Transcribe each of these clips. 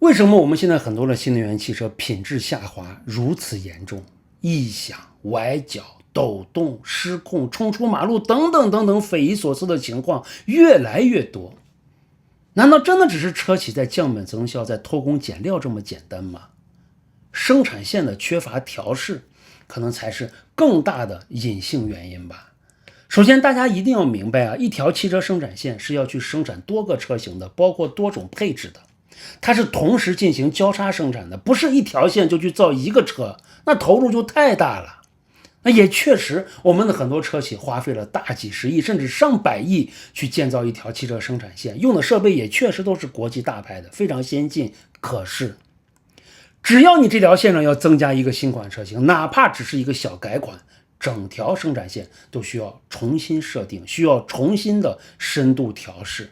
为什么我们现在很多的新能源汽车品质下滑如此严重？异响、崴脚、抖动、失控、冲出马路等等等等匪夷所思的情况越来越多。难道真的只是车企在降本增效、在偷工减料这么简单吗？生产线的缺乏调试，可能才是更大的隐性原因吧。首先，大家一定要明白啊，一条汽车生产线是要去生产多个车型的，包括多种配置的。它是同时进行交叉生产的，不是一条线就去造一个车，那投入就太大了。那也确实，我们的很多车企花费了大几十亿甚至上百亿去建造一条汽车生产线，用的设备也确实都是国际大牌的，非常先进。可是，只要你这条线上要增加一个新款车型，哪怕只是一个小改款，整条生产线都需要重新设定，需要重新的深度调试，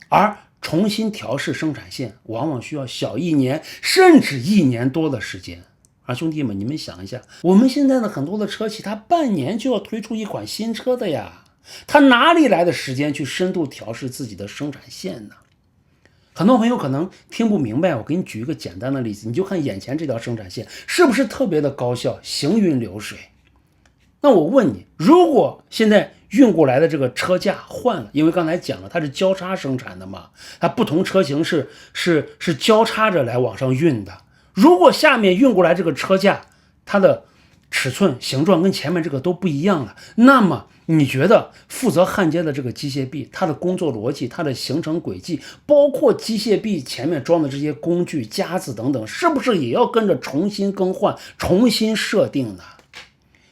而重新调试生产线往往需要小1年甚至1年多的时间。而兄弟们，你们想一下，我们现在的很多的车企，它半年就要推出一款新车的呀，它哪里来的时间去深度调试自己的生产线呢？很多朋友可能听不明白，我给你举一个简单的例子，你就看眼前这条生产线是不是特别的高效，行云流水？那我问你，如果现在运过来的这个车架换了，因为刚才讲了它是交叉生产的嘛，它不同车型是交叉着来往上运的。如果下面运过来这个车架，它的尺寸形状跟前面这个都不一样了，那么你觉得负责焊接的这个机械臂，它的工作逻辑、它的行程轨迹，包括机械臂前面装的这些工具、夹子等等，是不是也要跟着重新更换、重新设定呢？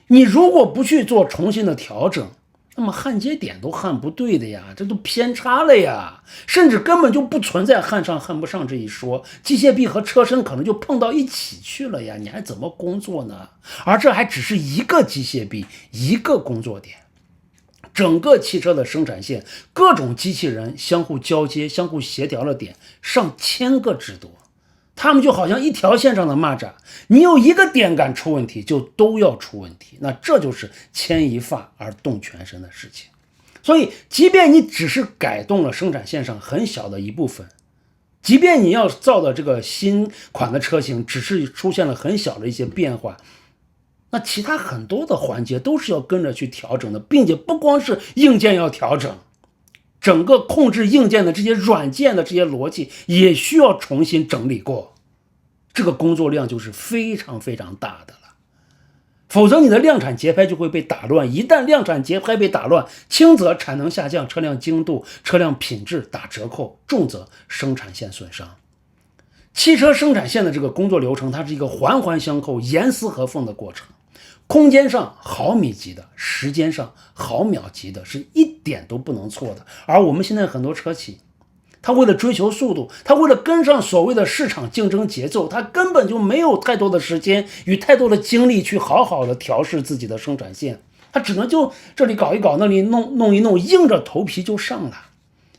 你如果不去做重新的调整，那么焊接点都焊不对的呀，这都偏差了呀，甚至根本就不存在焊上焊不上这一说，机械臂和车身可能就碰到一起去了呀，你还怎么工作呢？而这还只是一个机械臂，一个工作点，整个汽车的生产线，各种机器人相互交接、相互协调的点上千个之多。他们就好像一条线上的蚂蚱，你有一个点敢出问题，就都要出问题。那这就是牵一发而动全身的事情。所以，即便你只是改动了生产线上很小的一部分，即便你要造的这个新款的车型只是出现了很小的一些变化，那其他很多的环节都是要跟着去调整的，并且不光是硬件要调整。整个控制硬件的这些软件的这些逻辑也需要重新整理过，这个工作量就是非常非常大的了。否则你的量产节拍就会被打乱，一旦量产节拍被打乱，轻则产能下降，车辆精度、车辆品质打折扣，重则生产线损伤。汽车生产线的这个工作流程，它是一个环环相扣、严丝合缝的过程。空间上毫米级的，时间上毫秒级的，是一点都不能错的。而我们现在很多车企，他为了追求速度，他为了跟上所谓的市场竞争节奏，他根本就没有太多的时间与太多的精力去好好的调试自己的生产线，他只能就这里搞一搞，那里弄一弄，硬着头皮就上了。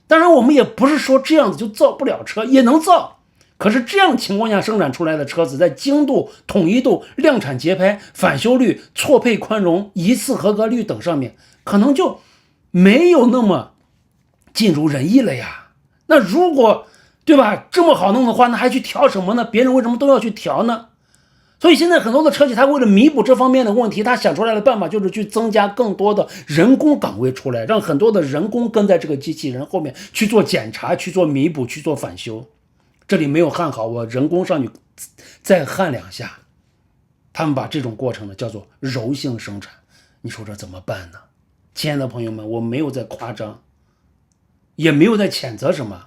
当然我们也不是说这样子就造不了车，也能造，可是这样情况下生产出来的车子，在精度、统一度、量产节拍、返修率、错配宽容、一次合格率等上面，可能就没有那么尽如人意了呀。那如果对吧，这么好弄的话，那还去调什么呢？别人为什么都要去调呢？所以现在很多的车企，他为了弥补这方面的问题，他想出来的办法就是去增加更多的人工岗位出来，让很多的人工跟在这个机器人后面去做检查、去做弥补、去做返修。这里没有焊好，我人工上去再焊2下，他们把这种过程呢叫做柔性生产。你说这怎么办呢？亲爱的朋友们，我没有在夸张，也没有在谴责什么。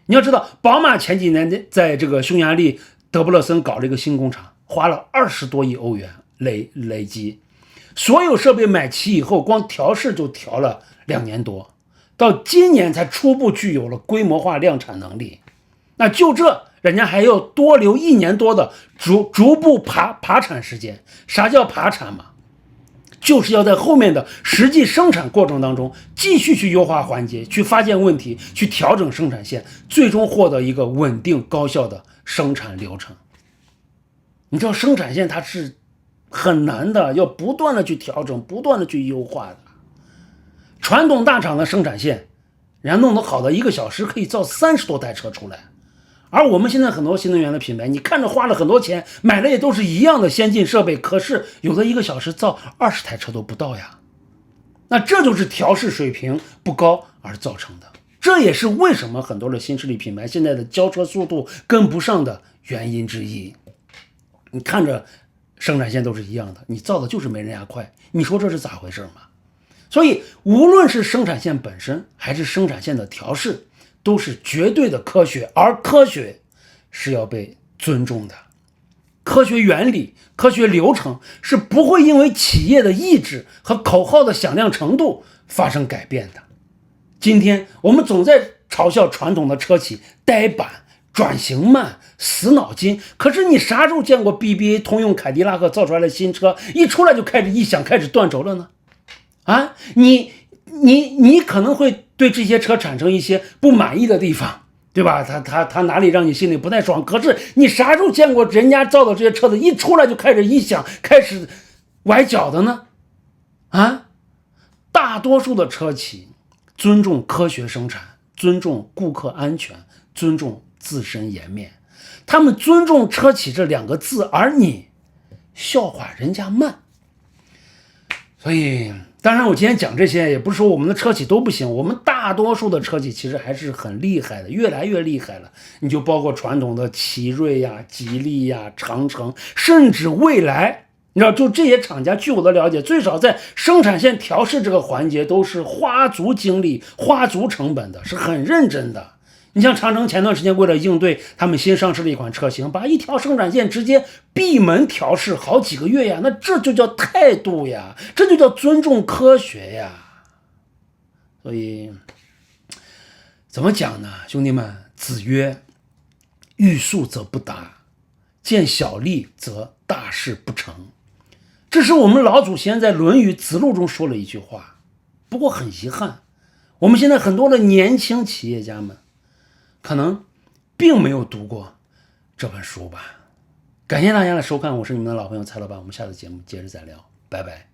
你要知道，宝马前几年在这个匈牙利德布勒森搞了一个新工厂，花了20多亿欧元累积，所有设备买齐以后，光调试就调了2年多，到今年才初步具有了规模化量产能力。那就这，人家还要多留1年多的逐步爬产时间。啥叫爬产嘛？就是要在后面的实际生产过程当中继续去优化环节，去发现问题，去调整生产线，最终获得一个稳定高效的生产流程。你知道生产线它是很难的，要不断的去调整，不断的去优化的。传统大厂的生产线，人家弄得好的1个小时可以造30多台车出来，而我们现在很多新能源的品牌，你看着花了很多钱，买的也都是一样的先进设备，可是有的1个小时造20台车都不到呀。那这就是调试水平不高而造成的，这也是为什么很多的新势力品牌现在的交车速度跟不上的原因之一。你看着生产线都是一样的，你造的就是没人家快，你说这是咋回事嘛？所以无论是生产线本身还是生产线的调试，都是绝对的科学，而科学是要被尊重的。科学原理、科学流程是不会因为企业的意志和口号的响亮程度发生改变的。今天我们总在嘲笑传统的车企呆板、转型慢、死脑筋，可是你啥时候见过 BBA、通用、凯迪拉克造出来的新车一出来就开始异响、开始断轴了呢？啊，你可能会对这些车产生一些不满意的地方，对吧？他哪里让你心里不太爽？可是你啥时候见过人家造的这些车子一出来就开始异响、开始崴脚的呢？啊，大多数的车企尊重科学生产，尊重顾客安全，尊重自身颜面，他们尊重车企这2个字，而你笑话人家慢。所以当然我今天讲这些也不是说我们的车企都不行，我们大多数的车企其实还是很厉害的，越来越厉害了。你就包括传统的奇瑞呀、吉利呀、长城，甚至蔚来，你知道，就这些厂家，据我的了解，最少在生产线调试这个环节都是花足精力、花足成本的，是很认真的。你像长城前段时间为了应对他们新上市的一款车型，把一条生产线直接闭门调试好几个月呀，那这就叫态度呀，这就叫尊重科学呀。所以怎么讲呢，兄弟们？子曰：欲速则不达，见小利则大事不成。这是我们老祖先在《论语·子路》中说了一句话。不过很遗憾，我们现在很多的年轻企业家们可能并没有读过这本书吧。感谢大家的收看，我是你们的老朋友蔡老板，我们下次节目接着再聊，拜拜。